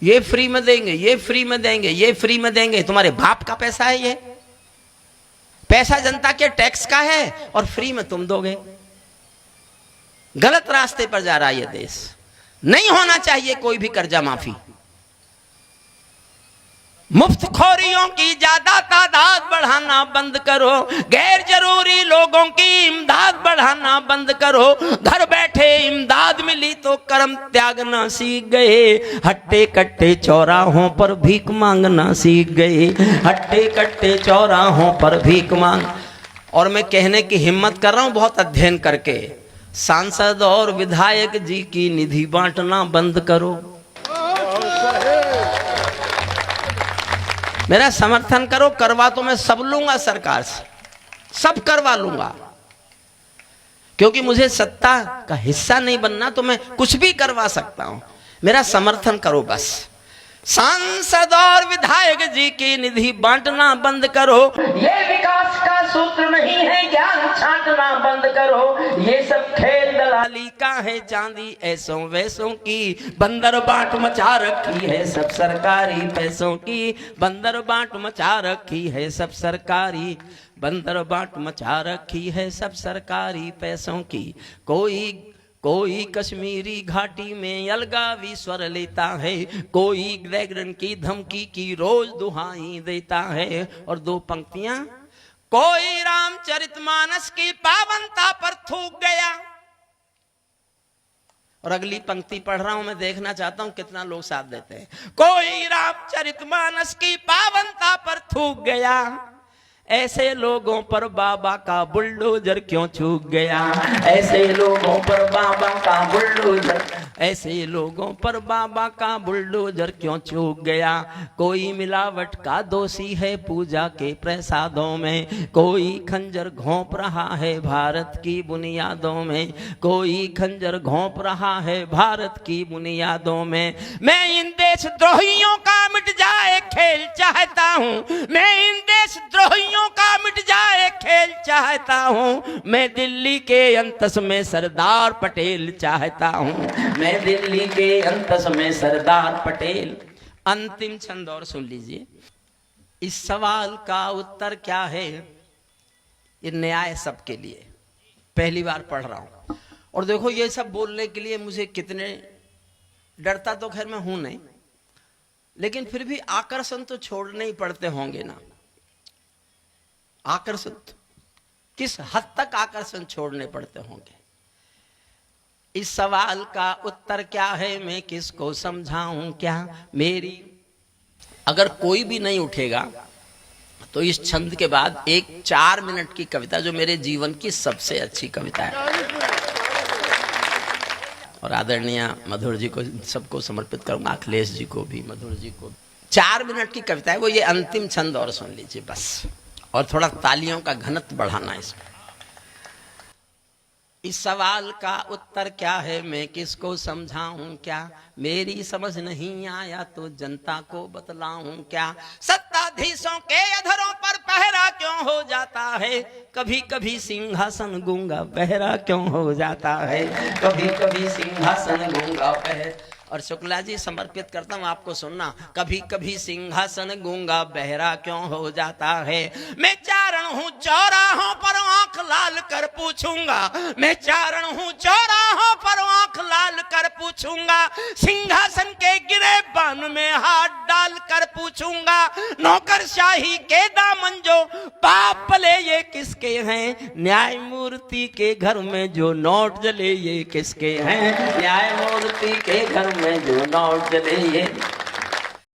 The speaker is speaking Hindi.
ये फ्री में देंगे, ये फ्री में देंगे, ये फ्री में देंगे। तुम्हारे बाप का पैसा है ये, पैसा जनता के टैक्स का है और फ्री में तुम दोगे। गलत रास्ते पर जा रहा है ये देश। नहीं होना चाहिए कोई भी कर्जा माफी। मुफ्तखोरियों की ज्यादा तादाद बढ़ाना बंद करो, गैर जरूरी लोगों की इमदाद बढ़ाना बंद करो। घर बैठे इमदाद मिली तो कर्म त्यागना सीख गए, हट्टे कट्टे चौराहों पर भीख मांगना सीख गए, हट्टे कट्टे चौराहों पर भीख मांग। और मैं कहने की हिम्मत कर रहा हूं बहुत अध्ययन करके, सांसद और विधायक जी की निधि बांटना बंद करो। मेरा समर्थन करो, करवा तो मैं सब लूंगा सरकार से, सब करवा लूंगा, क्योंकि मुझे सत्ता का हिस्सा नहीं बनना तो मैं कुछ भी करवा सकता हूं। मेरा समर्थन करो बस। सांसद और विधायक जी की निधि बांटना बंद करो। ये विकास का सूत्र नहीं है, ज्ञान छांटना बंद करो। ये सब खेल दलाली का है, चांदी ऐसों वैसों की बंदर बाट मचा रखी है सब सरकारी पैसों की, बंदर बाट मचा रखी है सब सरकारी, बंदर बाट मचा रखी है सब सरकारी पैसों की। कोई कश्मीरी घाटी में अलगावी स्वर लेता है, कोई ड्रैगन की धमकी की रोज दुहाई देता है। और दो पंक्तियां, कोई रामचरितमानस की पावनता पर थूक गया। और अगली पंक्ति पढ़ रहा हूं मैं, देखना चाहता हूं कितना लोग साथ देते हैं। कोई रामचरितमानस की पावनता पर थूक गया, ऐसे लोगों पर बाबा का बुलडोजर क्यों चूक गया, ऐसे लोगों पर बाबा का बुलडोजर, ऐसे लोगों पर बाबा का बुलडोजर क्यों चूक गया। कोई मिलावट का दोषी है पूजा के प्रसादों में, कोई खंजर घोंप रहा है भारत की बुनियादों में, कोई खंजर घोंप रहा है भारत की बुनियादों में। मैं इन देशद्रोहियों का मिट जाए खेल चाहता हूं, मैं इन देशद्रोहियों का मिट जाए खेल चाहता हूं। मैं दिल्ली के अंतस में सरदार पटेल चाहता हूं, मैं दिल्ली के अंतस में सरदार पटेल। अंतिम छंद और सुन लीजिए। इस सवाल का उत्तर क्या है, ये न्याय सबके लिए। पहली बार पढ़ रहा हूं और देखो ये सब बोलने के लिए मुझे कितने, डरता तो खैर मैं हूं नहीं, लेकिन फिर भी आकर्षण तो छोड़ने ही पड़ते होंगे ना। आकर्षण किस हद तक आकर्षण छोड़ने पड़ते होंगे। इस सवाल का उत्तर क्या है, मैं किसको समझाऊं क्या मेरी। अगर कोई भी नहीं उठेगा तो इस छंद के बाद एक 4 मिनट की कविता, जो मेरे जीवन की सबसे अच्छी कविता है और आदरणीय मधुर जी को सबको समर्पित करूंगा, अखिलेश जी को भी, मधुर जी को। 4 मिनट की कविता है वो, ये अंतिम छंद और सुन लीजिए बस, और थोड़ा तालियों का घनत्व बढ़ाना इसमें। इस सवाल का उत्तर क्या है, मैं किसको समझाऊं क्या, मेरी समझ नहीं आया तो जनता को बतलाऊं क्या। सत्ताधीशों के अधरों पर पहरा क्यों हो जाता है, कभी कभी सिंहासन गूंगा बहरा क्यों हो जाता है, कभी कभी सिंहासन गूंगा बहरा। और शुक्ला जी समर्पित करता हूं आपको सुनना। कभी कभी सिंहासन गूंगा बहरा क्यों हो जाता है। मैं चारण हूं चौराहों पर आंख लाल कर पूछूंगा, मैं चारण हूं चौराहों पर आंख लाल कर पूछूंगा। सिंहासन के गिरेबान में हाथ डाल कर पूछूंगा। नौकरशाही के दामन जो पाप पले ये किसके हैं, न्यायमूर्ति के घर में जो नोट जले ये किसके हैं, न्यायमूर्ति के घर में जो नोट जले ये